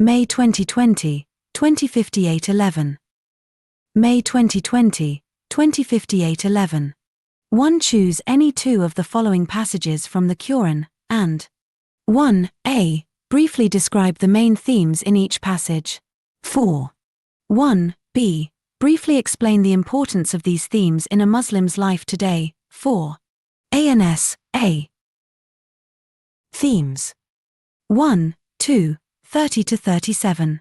May 2020, 2058-11. May 2020, 2058-11. 1. Choose any two of the following passages from the Quran, and 1a. Briefly describe the main themes in each passage. 4. 1b. Briefly explain the importance of these themes in a Muslim's life today. 4. A. Themes. 1, 2, 30-37.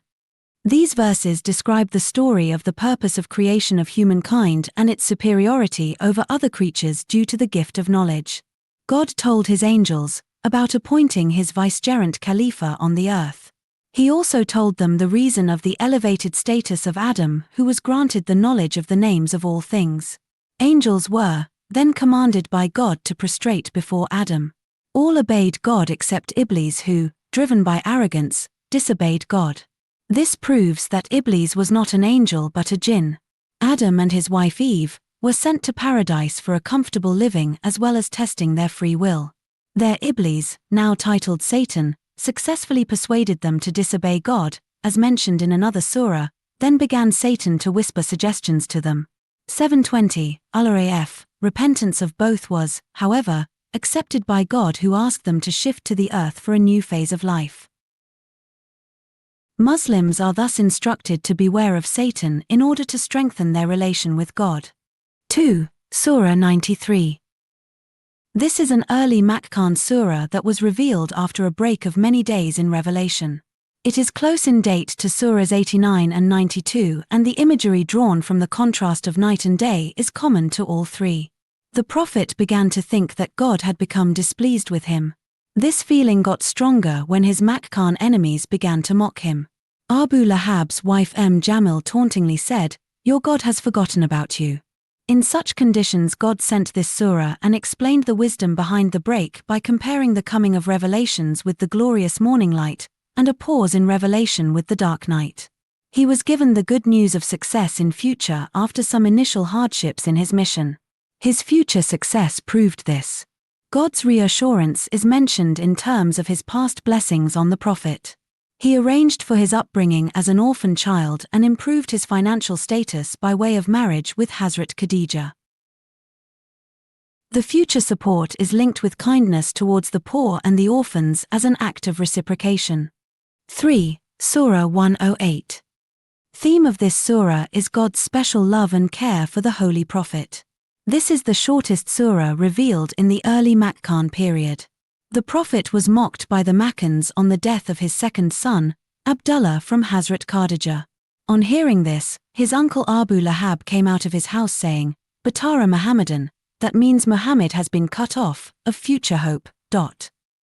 These verses describe the story of the purpose of creation of humankind and its superiority over other creatures due to the gift of knowledge. God told his angels about appointing his vicegerent Khalifa on the earth. He also told them the reason of the elevated status of Adam, who was granted the knowledge of the names of all things. Angels were then commanded by God to prostrate before Adam. All obeyed God except Iblis, who, driven by arrogance, disobeyed God. This proves that Iblis was not an angel but a jinn. Adam and his wife Eve were sent to paradise for a comfortable living as well as testing their free will. Their Iblis, now titled Satan, successfully persuaded them to disobey God, as mentioned in another surah. Then began Satan to whisper suggestions to them. 7:20, Al-Raf. Repentance of both was, however, accepted by God, who asked them to shift to the earth for a new phase of life. Muslims are thus instructed to beware of Satan in order to strengthen their relation with God. 2. Surah 93. This is an early Makkan surah that was revealed after a break of many days in revelation. It is close in date to surahs 89 and 92, and the imagery drawn from the contrast of night and day is common to all three. The Prophet began to think that God had become displeased with him. This feeling got stronger when his Makkan enemies began to mock him. Abu Lahab's wife Jamil tauntingly said, "Your God has forgotten about you." In such conditions, God sent this surah and explained the wisdom behind the break by comparing the coming of revelations with the glorious morning light, and a pause in revelation with the dark night. He was given the good news of success in future after some initial hardships in his mission. His future success proved this. God's reassurance is mentioned in terms of his past blessings on the Prophet. He arranged for his upbringing as an orphan child and improved his financial status by way of marriage with Hazrat Khadija. The future support is linked with kindness towards the poor and the orphans as an act of reciprocation. 3. Surah 108. Theme of this surah is God's special love and care for the Holy Prophet. This is the shortest surah revealed in the early Makkan period. The Prophet was mocked by the Makkans on the death of his second son, Abdullah, from Hazrat Khadija. On hearing this, his uncle Abu Lahab came out of his house saying, "Batara Muhammadan," that means Muhammad has been cut off, of future hope.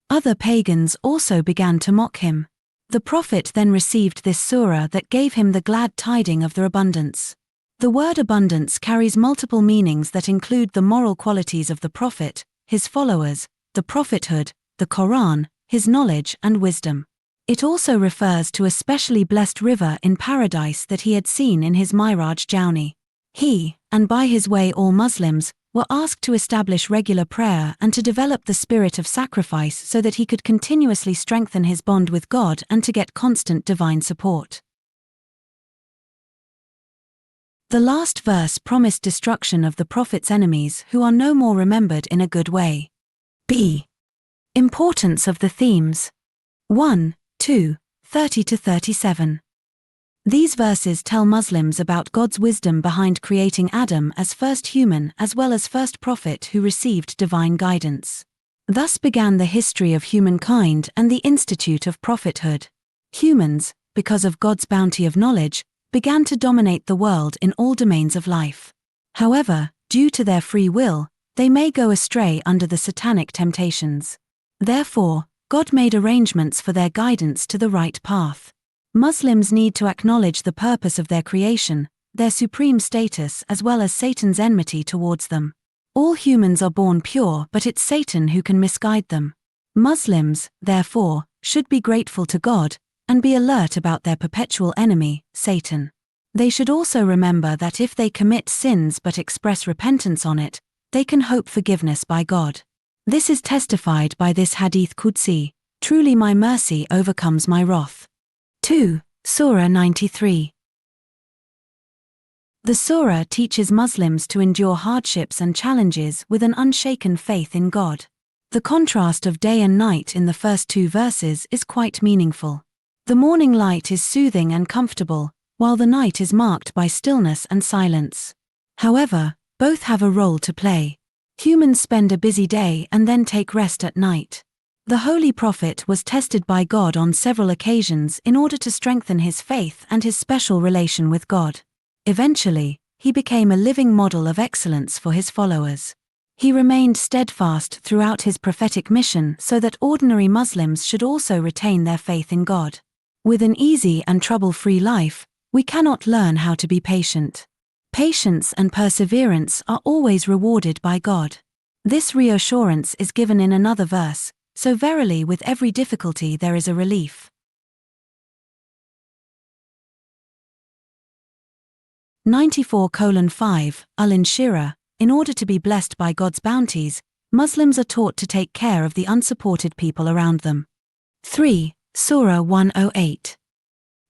Other pagans also began to mock him. The Prophet then received this surah that gave him the glad tiding of their abundance. The word abundance carries multiple meanings that include the moral qualities of the Prophet, his followers, the prophethood, the Quran, his knowledge and wisdom. It also refers to a specially blessed river in paradise that he had seen in his Miraj journey. He, and by his way all Muslims, were asked to establish regular prayer and to develop the spirit of sacrifice so that he could continuously strengthen his bond with God and to get constant divine support. The last verse promised destruction of the Prophet's enemies, who are no more remembered in a good way. B. Importance of the themes. 1, 2, 30-37. These verses tell Muslims about God's wisdom behind creating Adam as first human as well as first prophet who received divine guidance. Thus began the history of humankind and the institute of prophethood. Humans, because of God's bounty of knowledge, began to dominate the world in all domains of life. However, due to their free will, they may go astray under the satanic temptations. Therefore, God made arrangements for their guidance to the right path. Muslims need to acknowledge the purpose of their creation, their supreme status as well as Satan's enmity towards them. All humans are born pure, but it's Satan who can misguide them. Muslims, therefore, should be grateful to God, and be alert about their perpetual enemy, Satan. They should also remember that if they commit sins but express repentance on it, they can hope forgiveness by God. This is testified by this Hadith Qudsi, "Truly my mercy overcomes my wrath." 2. Surah 93. The surah teaches Muslims to endure hardships and challenges with an unshaken faith in God. The contrast of day and night in the first 2 verses is quite meaningful. The morning light is soothing and comfortable, while the night is marked by stillness and silence. However, both have a role to play. Humans spend a busy day and then take rest at night. The Holy Prophet was tested by God on several occasions in order to strengthen his faith and his special relation with God. Eventually, he became a living model of excellence for his followers. He remained steadfast throughout his prophetic mission so that ordinary Muslims should also retain their faith in God. With an easy and trouble-free life, we cannot learn how to be patient. Patience and perseverance are always rewarded by God. This reassurance is given in another verse, so verily with every difficulty there is a relief. 94:5 Al-Inshirah. In order to be blessed by God's bounties, Muslims are taught to take care of the unsupported people around them. 3. Surah 108.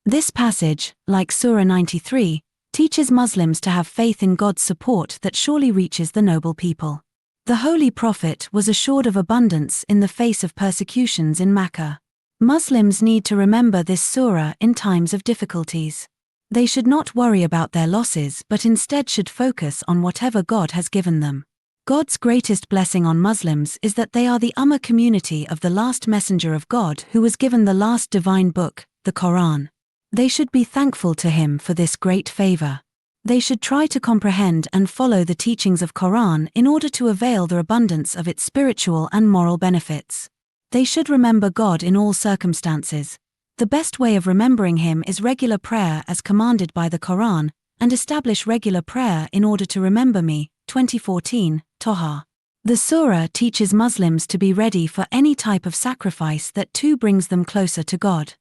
This passage, like Surah 93, teaches Muslims to have faith in God's support that surely reaches the noble people. The Holy Prophet was assured of abundance in the face of persecutions in Mecca. Muslims need to remember this surah in times of difficulties. They should not worry about their losses but instead should focus on whatever God has given them. God's greatest blessing on Muslims is that they are the Ummah community of the last messenger of God who was given the last divine book, the Quran. They should be thankful to him for this great favor. They should try to comprehend and follow the teachings of Quran in order to avail the abundance of its spiritual and moral benefits. They should remember God in all circumstances. The best way of remembering him is regular prayer as commanded by the Quran, and establish regular prayer in order to remember me. 2014, Toha. The surah teaches Muslims to be ready for any type of sacrifice that too brings them closer to God.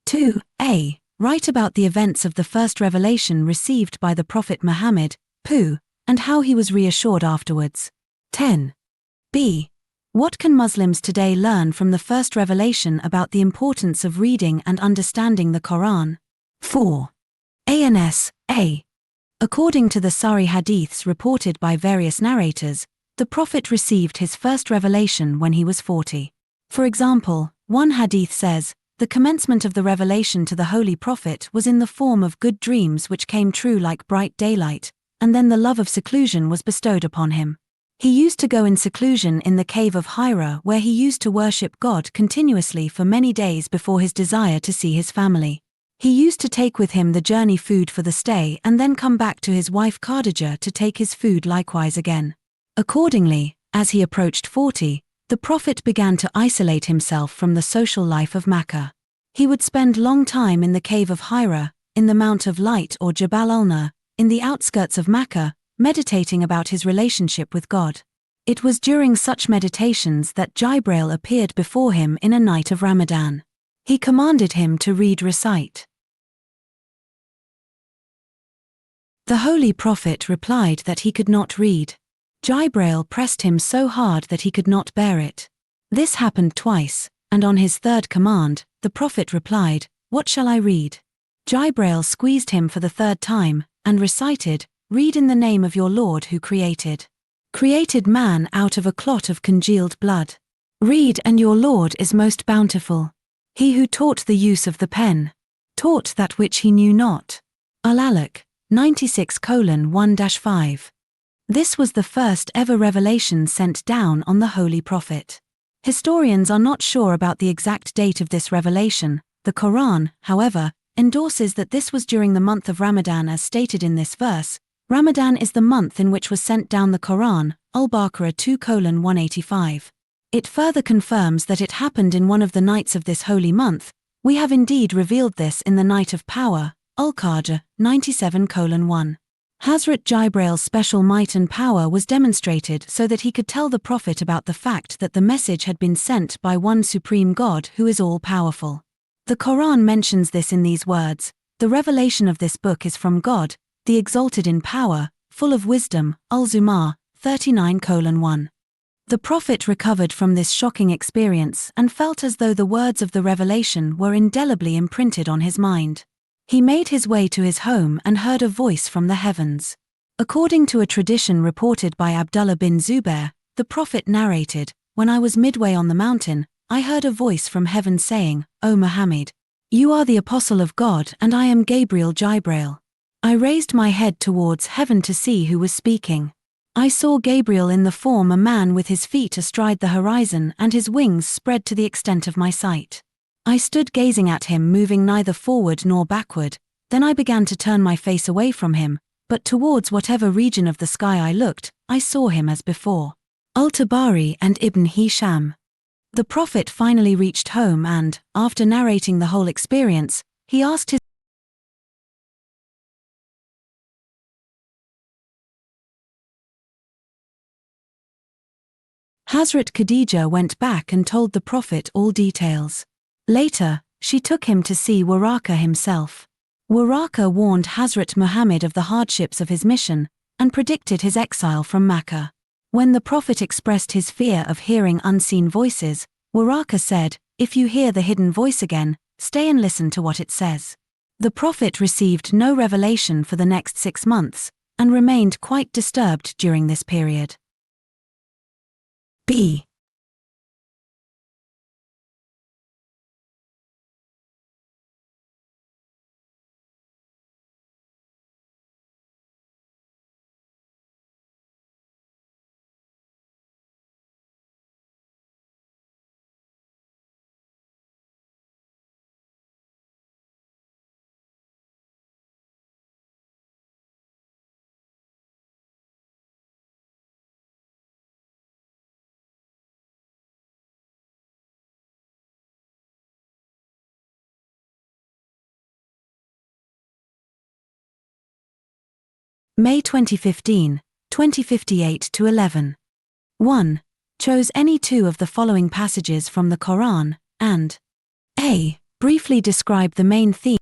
2a. Write about the events of the first revelation received by the Prophet Muhammad, and how he was reassured afterwards. 10b. What can Muslims today learn from the first revelation about the importance of reading and understanding the Quran? 4a. According to the Sahih hadiths reported by various narrators, the Prophet received his first revelation when he was 40. For example, one hadith says, the commencement of the revelation to the Holy Prophet was in the form of good dreams which came true like bright daylight, and then the love of seclusion was bestowed upon him. He used to go in seclusion in the cave of Hira where he used to worship God continuously for many days before his desire to see his family. He used to take with him the journey food for the stay and then come back to his wife Khadijah to take his food likewise again. Accordingly, as he approached 40, the Prophet began to isolate himself from the social life of Makkah. He would spend long time in the cave of Hira, in the Mount of Light or Jabal al-Nur, in the outskirts of Makkah, meditating about his relationship with God. It was during such meditations that Jibreel appeared before him in a night of Ramadan. He commanded him to recite. The Holy Prophet replied that he could not read. Jibreel pressed him so hard that he could not bear it. This happened twice, and on his third command, the Prophet replied, "What shall I read?" Jibreel squeezed him for the third time, and recited, "Read in the name of your Lord who created man out of a clot of congealed blood. Read, and your Lord is most bountiful. He who taught the use of the pen, taught that which he knew not." Al-Alaq, 96:1-5. This was the first ever revelation sent down on the Holy Prophet. Historians are not sure about the exact date of this revelation. The Quran, however, endorses that this was during the month of Ramadan as stated in this verse. Ramadan is the month in which was sent down the Quran, Al-Baqarah 2:185. It further confirms that it happened in one of the nights of this holy month. We have indeed revealed this in the night of power, Al-Qadr 97:1. Hazrat Jibrail's special might and power was demonstrated so that he could tell the Prophet about the fact that the message had been sent by one supreme God who is all-powerful. The Quran mentions this in these words, "The revelation of this book is from God, the exalted in power, full of wisdom." Al-Zumar 39:1. The Prophet recovered from this shocking experience and felt as though the words of the revelation were indelibly imprinted on his mind. He made his way to his home and heard a voice from the heavens. According to a tradition reported by Abdullah bin Zubair, the Prophet narrated, "When I was midway on the mountain, I heard a voice from heaven saying, 'O Muhammad, you are the apostle of God and I am Gabriel Jibrail.' I raised my head towards heaven to see who was speaking. I saw Gabriel in the form a man with his feet astride the horizon and his wings spread to the extent of my sight. I stood gazing at him, moving neither forward nor backward. Then I began to turn my face away from him, but towards whatever region of the sky I looked, I saw him as before." Al-Tabari and Ibn Hisham. The Prophet finally reached home and, after narrating the whole experience, he asked his Hazrat Khadija went back and told the Prophet all details. Later, she took him to see Waraka himself. Waraka warned Hazrat Muhammad of the hardships of his mission, and predicted his exile from Makkah. When the Prophet expressed his fear of hearing unseen voices, Waraka said, "If you hear the hidden voice again, stay and listen to what it says." The Prophet received no revelation for the next 6 months, and remained quite disturbed during this period. B. May 2015, 2058-11. 1. Chose any two of the following passages from the Quran, and A. Briefly describe the main theme.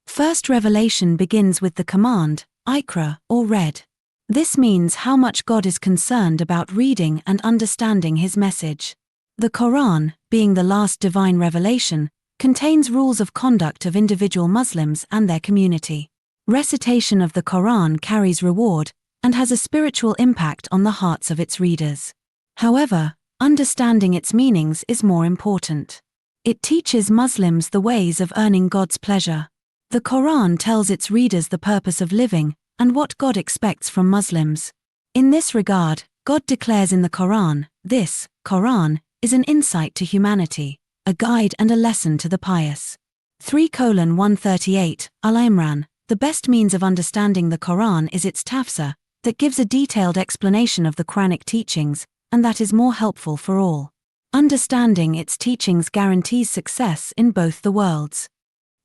First revelation begins with the command, Iqra, or read. This means how much God is concerned about reading and understanding His message. The Quran, being the last divine revelation, contains rules of conduct of individual Muslims and their community. Recitation of the Quran carries reward, and has a spiritual impact on the hearts of its readers. However, understanding its meanings is more important. It teaches Muslims the ways of earning God's pleasure. The Quran tells its readers the purpose of living, and what God expects from Muslims. In this regard, God declares in the Quran, "This, Quran, is an insight to humanity, a guide and a lesson to the pious." 3:138, Al-Imran, the best means of understanding the Quran is its tafsir, that gives a detailed explanation of the Quranic teachings, and that is more helpful for all. Understanding its teachings guarantees success in both the worlds.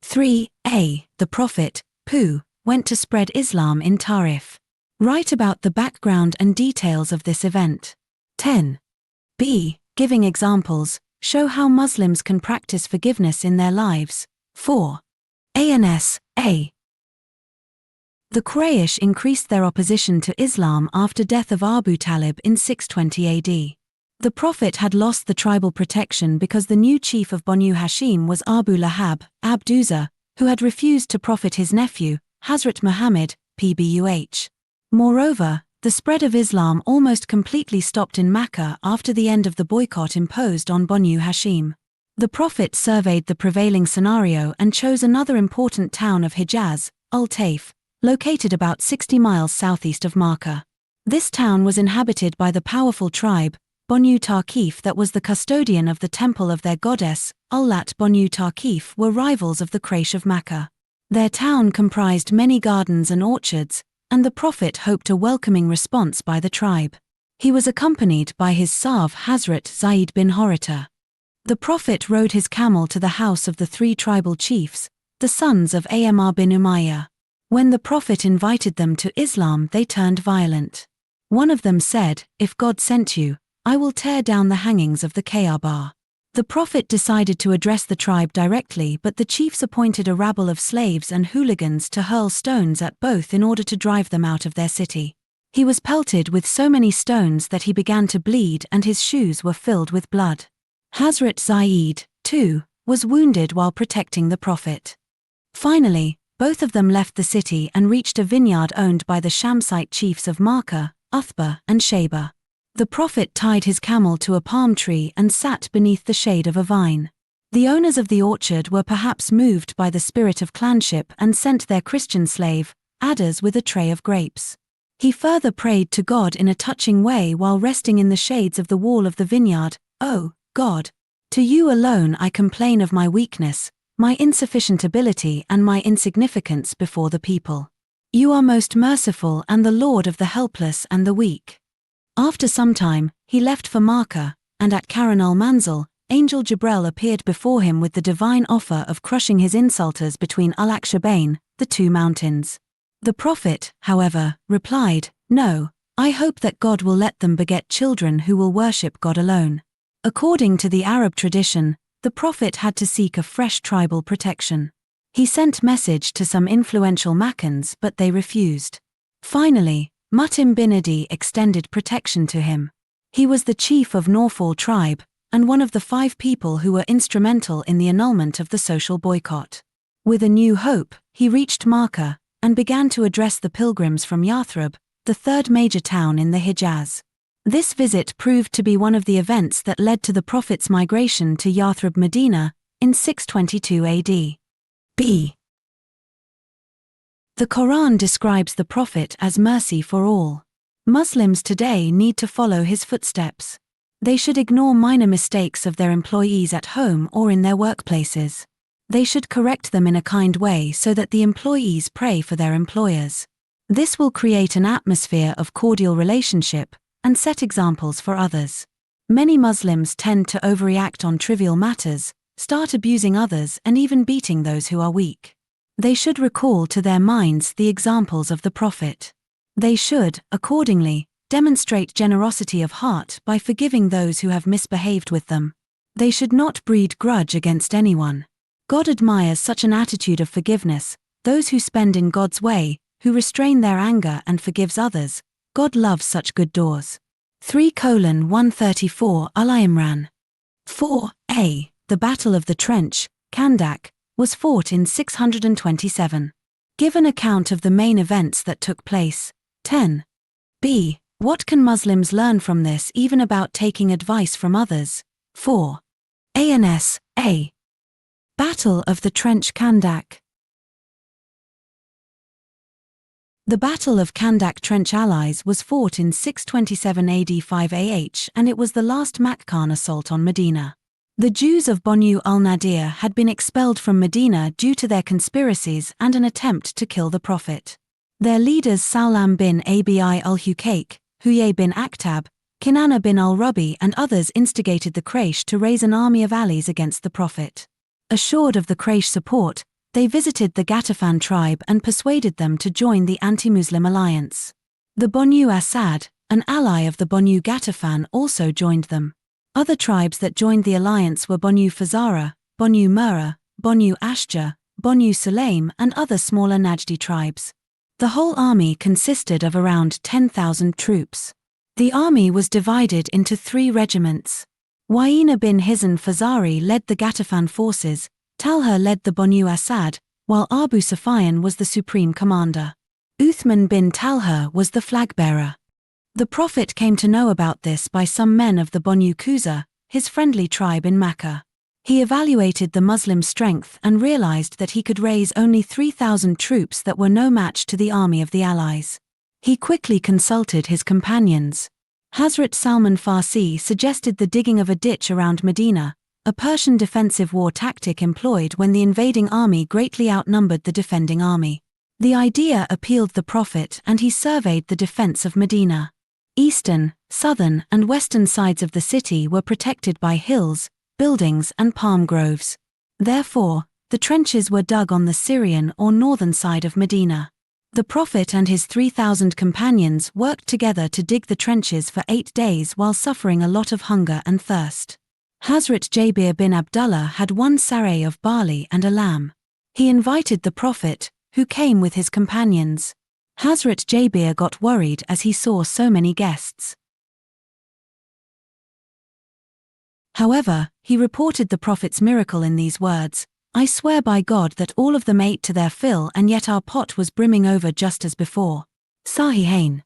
3a. The Prophet, Pu, went to spread Islam in Tarif. Write about the background and details of this event. 10b. Giving examples, show how Muslims can practice forgiveness in their lives. 4a. The Quraysh increased their opposition to Islam after death of Abu Talib in 620 AD. The Prophet had lost the tribal protection because the new chief of Banu Hashim was Abu Lahab, Abduza, who had refused to profit his nephew, Hazrat Muhammad, Pbuh. Moreover, the spread of Islam almost completely stopped in Makkah after the end of the boycott imposed on Banu Hashim. The Prophet surveyed the prevailing scenario and chose another important town of Hijaz, Al-Taif, located about 60 miles southeast of Makkah. This town was inhabited by the powerful tribe, Banu Tarkif, that was the custodian of the temple of their goddess, Al-Lat. Banu Tarkif were rivals of the Quraysh of Makkah. Their town comprised many gardens and orchards, and the Prophet hoped a welcoming response by the tribe. He was accompanied by his Sav Hazrat Zaid bin Horita. The Prophet rode his camel to the house of the 3 tribal chiefs, the sons of Amr bin Umayyah. When the Prophet invited them to Islam, they turned violent. One of them said, "If God sent you, I will tear down the hangings of the Kaaba." The Prophet decided to address the tribe directly, but the chiefs appointed a rabble of slaves and hooligans to hurl stones at both in order to drive them out of their city. He was pelted with so many stones that he began to bleed and his shoes were filled with blood. Hazrat Zaid, too, was wounded while protecting the Prophet. Finally, both of them left the city and reached a vineyard owned by the Shamsite chiefs of Makkah, Uthba, and Shayba. The Prophet tied his camel to a palm tree and sat beneath the shade of a vine. The owners of the orchard were perhaps moved by the spirit of clanship and sent their Christian slave, Adders, with a tray of grapes. He further prayed to God in a touching way while resting in the shades of the wall of the vineyard, "O God, to you alone I complain of my weakness, my insufficient ability and my insignificance before the people. You are most merciful and the Lord of the helpless and the weak." After some time, he left for Makkah, and at Karan al-Manzil, Angel Jibril appeared before him with the divine offer of crushing his insulters between Al-Akshabain, the two mountains. The Prophet, however, replied, "No, I hope that God will let them beget children who will worship God alone." According to the Arab tradition, the Prophet had to seek a fresh tribal protection. He sent message to some influential Makkans, but they refused. Finally, Mutim bin Adi extended protection to him. He was the chief of Norfall tribe, and one of the 5 people who were instrumental in the annulment of the social boycott. With a new hope, he reached Makkah, and began to address the pilgrims from Yathrib, the 3rd major town in the Hijaz. This visit proved to be one of the events that led to the Prophet's migration to Yathrib Medina, in 622 AD. B. The Quran describes the Prophet as mercy for all. Muslims today need to follow his footsteps. They should ignore minor mistakes of their employees at home or in their workplaces. They should correct them in a kind way so that the employees pray for their employers. This will create an atmosphere of cordial relationship and set examples for others. Many Muslims tend to overreact on trivial matters, start abusing others and even beating those who are weak. They should recall to their minds the examples of the Prophet. They should, accordingly, demonstrate generosity of heart by forgiving those who have misbehaved with them. They should not breed grudge against anyone. God admires such an attitude of forgiveness. Those who spend in God's way, who restrain their anger and forgives others, God loves such good doors. 3:134 Al-Imran. 4a. The Battle of the Trench, Kandak, was fought in 627. Give an account of the main events that took place. 10. B. What can Muslims learn from this, even about taking advice from others? 4. Ans. A. Battle of the Trench, Kandak. The Battle of Kandak Trench Allies was fought in 627 AD 5 AH, and it was the last Makkan assault on Medina. The Jews of Banu al-Nadir had been expelled from Medina due to their conspiracies and an attempt to kill the Prophet. Their leaders Saulam bin Abi al-Hukayk, Huyay bin Akhtab, Kinana bin al-Rubi and others instigated the Quraysh to raise an army of allies against the Prophet. Assured of the Quraysh support, they visited the Ghatafan tribe and persuaded them to join the anti-Muslim alliance. The Banu Asad, an ally of the Banu Ghatafan, also joined them. Other tribes that joined the alliance were Banu Fazara, Banu Murrah, Banu Ashjar, Banu Sulaim and other smaller Najdi tribes. The whole army consisted of around 10,000 troops. The army was divided into 3 regiments. Wa'ina bin Hizn Fazari led the Ghatafan forces, Talha led the Banu Asad, while Abu Sufyan was the supreme commander. Uthman bin Talha was the flag-bearer. The Prophet came to know about this by some men of the Banu Quza, his friendly tribe in Makkah. He evaluated the Muslim strength and realized that he could raise only 3,000 troops that were no match to the army of the allies. He quickly consulted his companions. Hazrat Salman Farsi suggested the digging of a ditch around Medina, a Persian defensive war tactic employed when the invading army greatly outnumbered the defending army. The idea appealed the Prophet and he surveyed the defense of Medina. Eastern, southern and western sides of the city were protected by hills, buildings and palm groves. Therefore, the trenches were dug on the Syrian or northern side of Medina. The Prophet and his 3,000 companions worked together to dig the trenches for 8 days while suffering a lot of hunger and thirst. Hazrat Jabir bin Abdullah had 1 saree of barley and a lamb. He invited the Prophet, who came with his companions. Hazrat Jabir got worried as he saw so many guests. However, he reported the Prophet's miracle in these words, "I swear by God that all of them ate to their fill and yet our pot was brimming over just as before." Sahihain.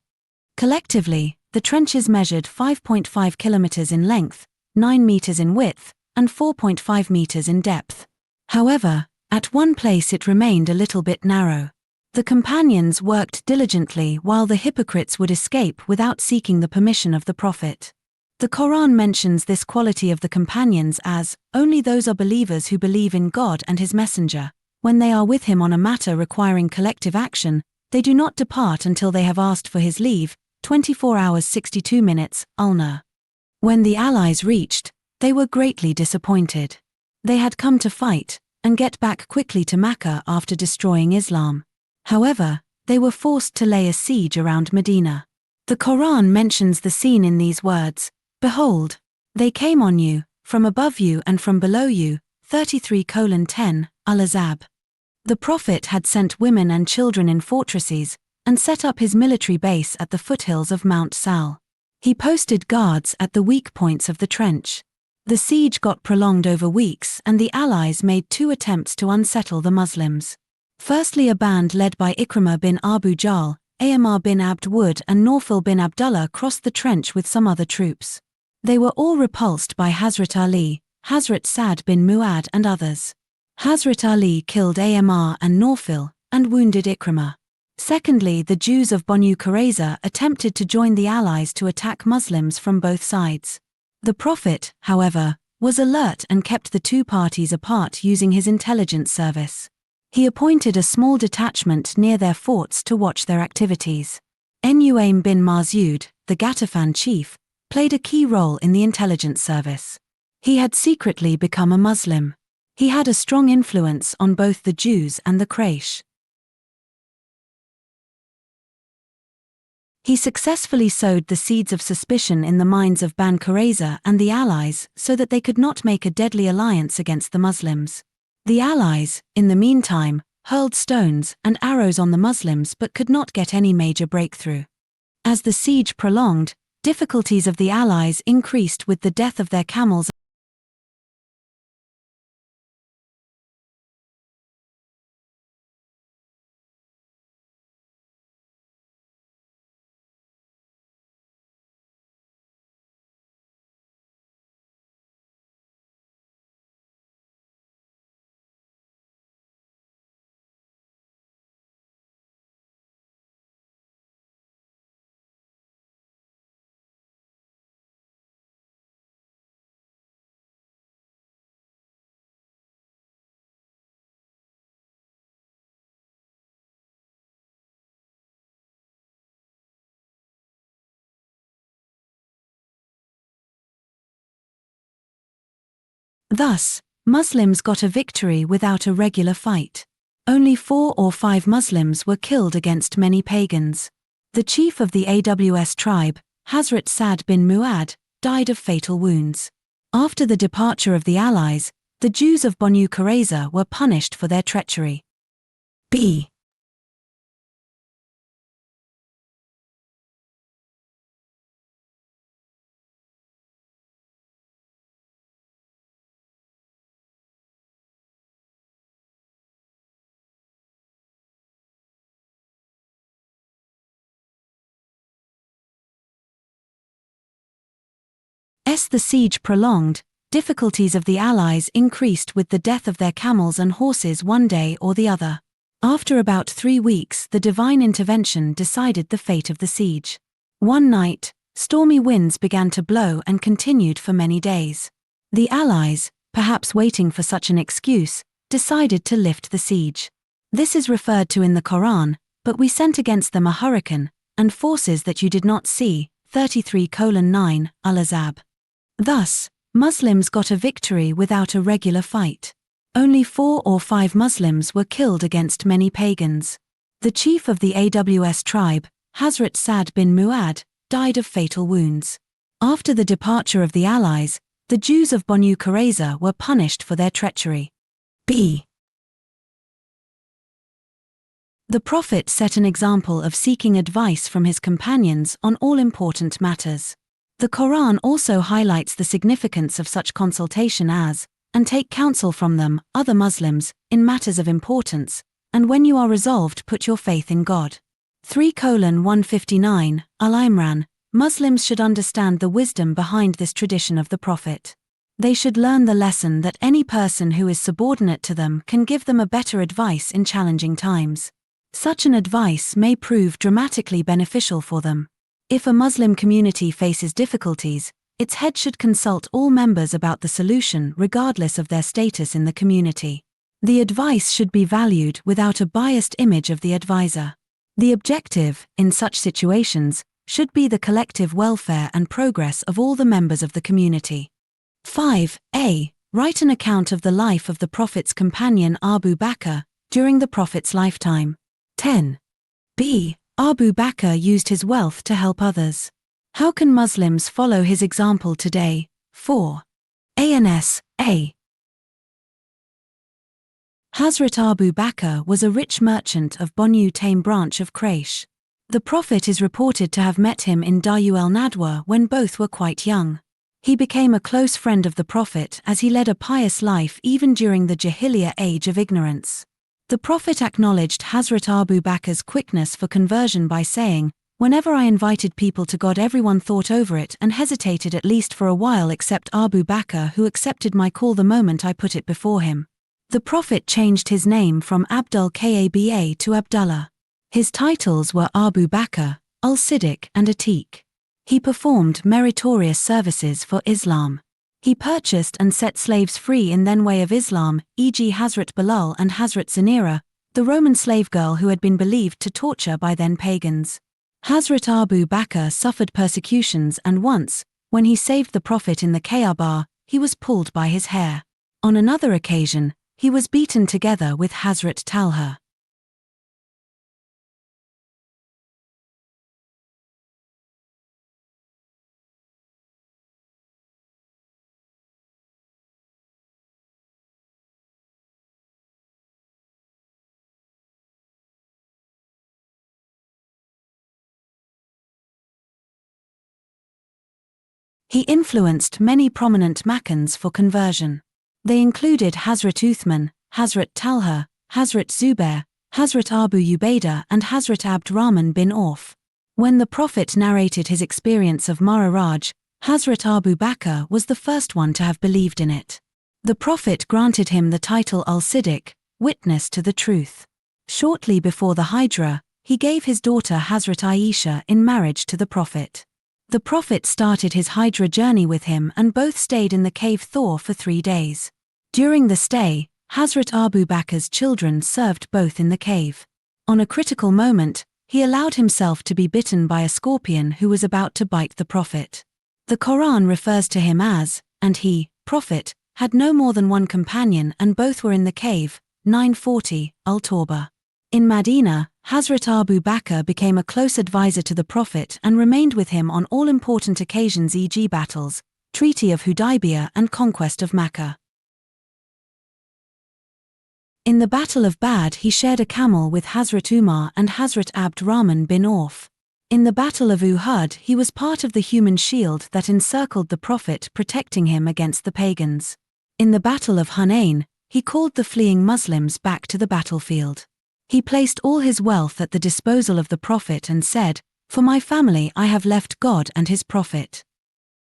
Collectively, the trenches measured 5.5 kilometers in length, 9 meters in width, and 4.5 meters in depth. However, at one place it remained a little bit narrow. The companions worked diligently while the hypocrites would escape without seeking the permission of the Prophet. The Quran mentions this quality of the companions as, "Only those are believers who believe in God and His Messenger. When they are with him on a matter requiring collective action, they do not depart until they have asked for his leave." 24 hours 62 minutes, Ulna. When the Allies reached, they were greatly disappointed. They had come to fight, and get back quickly to Mecca after destroying Islam. However, they were forced to lay a siege around Medina. The Quran mentions the scene in these words, "Behold, they came on you, from above you and from below you." 33:10, Al-Ahzab. The Prophet had sent women and children in fortresses, and set up his military base at the foothills of Mount Sal. He posted guards at the weak points of the trench. The siege got prolonged over weeks and the Allies made 2 attempts to unsettle the Muslims. Firstly, a band led by Ikrimah bin Abu Jahl, Amr bin Abd Wud and Nawfal bin Abdullah crossed the trench with some other troops. They were all repulsed by Hazrat Ali, Hazrat Sa'd bin Mu'adh and others. Hazrat Ali killed Amr and Nawfal, and wounded Ikrimah. Secondly, the Jews of Banu Qurayza attempted to join the Allies to attack Muslims from both sides. The Prophet, however, was alert and kept the 2 parties apart using his intelligence service. He appointed a small detachment near their forts to watch their activities. Nuaym bin Marzud, the Ghatafan chief, played a key role in the intelligence service. He had secretly become a Muslim. He had a strong influence on both the Jews and the Quraysh. He successfully sowed the seeds of suspicion in the minds of Banu Qurayza and the Allies so that they could not make a deadly alliance against the Muslims. The Allies, in the meantime, hurled stones and arrows on the Muslims but could not get any major breakthrough. As the siege prolonged, difficulties of the Allies increased with the death of their camels. Thus, Muslims got a victory without a regular fight. Only 4 or 5 Muslims were killed against many pagans. The chief of the Aws tribe, Hazrat Sa'd bin Mu'adh, died of fatal wounds. After the departure of the Allies, the Jews of Banu Qurayza were punished for their treachery. B. As the siege prolonged, difficulties of the Allies increased with the death of their camels and horses one day or the other. After about 3 weeks, the divine intervention decided the fate of the siege. One night, stormy winds began to blow and continued for many days. The Allies, perhaps waiting for such an excuse, decided to lift the siege. This is referred to in the Quran, "But we sent against them a hurricane, and forces that you did not see." 33:9, Al-Ahzab. Thus, Muslims got a victory without a regular fight. Only 4 or 5 Muslims were killed against many pagans. The chief of the AWS tribe, Hazrat Sa'd bin Mu'adh, died of fatal wounds. After the departure of the Allies, the Jews of Banu Qurayza were punished for their treachery. B. The Prophet set an example of seeking advice from his companions on all important matters. The Quran also highlights the significance of such consultation as, and take counsel from them, other Muslims, in matters of importance, and when you are resolved put your faith in God. 3:159, Al-Imran. Muslims should understand the wisdom behind this tradition of the Prophet. They should learn the lesson that any person who is subordinate to them can give them a better advice in challenging times. Such an advice may prove dramatically beneficial for them. If a Muslim community faces difficulties, its head should consult all members about the solution regardless of their status in the community. The advice should be valued without a biased image of the advisor. The objective, in such situations, should be the collective welfare and progress of all the members of the community. 5a. Write an account of the life of the Prophet's companion Abu Bakr during the Prophet's lifetime. 10b. Abu Bakr used his wealth to help others. How can Muslims follow his example today? 4a. Hazrat Abu Bakr was a rich merchant of Banu Taym branch of Quraysh. The Prophet is reported to have met him in Darul al-Nadwa when both were quite young. He became a close friend of the Prophet as he led a pious life even during the Jahiliyyah age of ignorance. The Prophet acknowledged Hazrat Abu Bakr's quickness for conversion by saying, "Whenever I invited people to God, everyone thought over it and hesitated at least for a while except Abu Bakr, who accepted my call the moment I put it before him." The Prophet changed his name from Abdul Kaba to Abdullah. His titles were Abu Bakr, Al-Siddiq and Atiq. He performed meritorious services for Islam. He purchased and set slaves free in then way of Islam, e.g. Hazrat Bilal and Hazrat Zanira, the Roman slave girl who had been believed to torture by then pagans. Hazrat Abu Bakr suffered persecutions and once, when he saved the Prophet in the Kaaba, he was pulled by his hair. On another occasion, he was beaten together with Hazrat Talha. He influenced many prominent Makkans for conversion. They included Hazrat Uthman, Hazrat Talha, Hazrat Zubair, Hazrat Abu Ubaidah and Hazrat Abdurrahman bin Auf. When the Prophet narrated his experience of Mi'raj, Hazrat Abu Bakr was the first one to have believed in it. The Prophet granted him the title Al-Siddiq, witness to the truth. Shortly before the Hijrah, he gave his daughter Hazrat Aisha in marriage to the Prophet. The Prophet started his Hijrah journey with him and both stayed in the cave Thor for 3 days. During the stay, Hazrat Abu Bakr's children served both in the cave. On a critical moment, he allowed himself to be bitten by a scorpion who was about to bite the Prophet. The Quran refers to him as, and he, Prophet, had no more than one companion and both were in the cave, 940, Al-Tawbah. In Medina, Hazrat Abu Bakr became a close advisor to the Prophet and remained with him on all important occasions, e.g. battles, Treaty of Hudaybiyah and conquest of Makkah. In the Battle of Badr he shared a camel with Hazrat Umar and Hazrat Abdurrahman bin Auf. In the Battle of Uhud he was part of the human shield that encircled the Prophet, protecting him against the pagans. In the Battle of Hunain, he called the fleeing Muslims back to the battlefield. He placed all his wealth at the disposal of the Prophet and said, "For my family I have left God and his Prophet."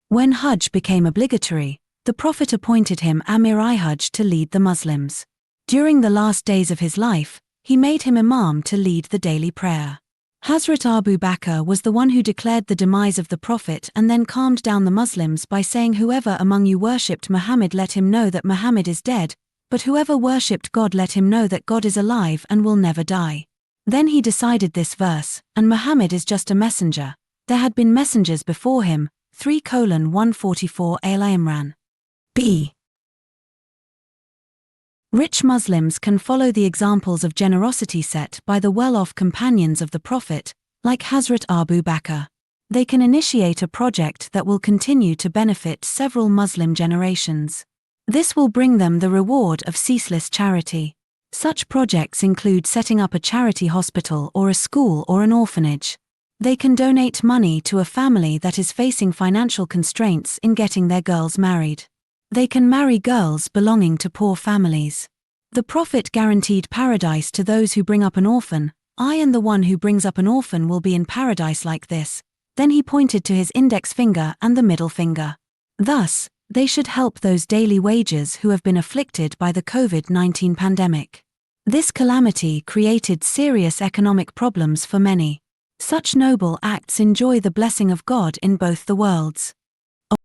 When Hajj became obligatory, the Prophet appointed him Amir-i-Hajj to lead the Muslims. During the last days of his life, he made him Imam to lead the daily prayer. Hazrat Abu Bakr was the one who declared the demise of the Prophet and then calmed down the Muslims by saying, "Whoever among you worshipped Muhammad, let him know that Muhammad is dead. But whoever worshipped God, let him know that God is alive and will never die." Then he decided this verse, "And Muhammad is just a messenger. There had been messengers before him." 3:144 Al-Imran. B. Rich Muslims can follow the examples of generosity set by the well-off companions of the Prophet, like Hazrat Abu Bakr. They can initiate a project that will continue to benefit several Muslim generations. This will bring them the reward of ceaseless charity. Such projects include setting up a charity hospital or a school or an orphanage. They can donate money to a family that is facing financial constraints in getting their girls married. They can marry girls belonging to poor families. The Prophet guaranteed paradise to those who bring up an orphan. I and the one who brings up an orphan will be in paradise like this. Then he pointed to his index finger and the middle finger. Thus, they should help those daily wages who have been afflicted by the COVID-19 pandemic. This calamity created serious economic problems for many. Such noble acts enjoy the blessing of God in both the worlds.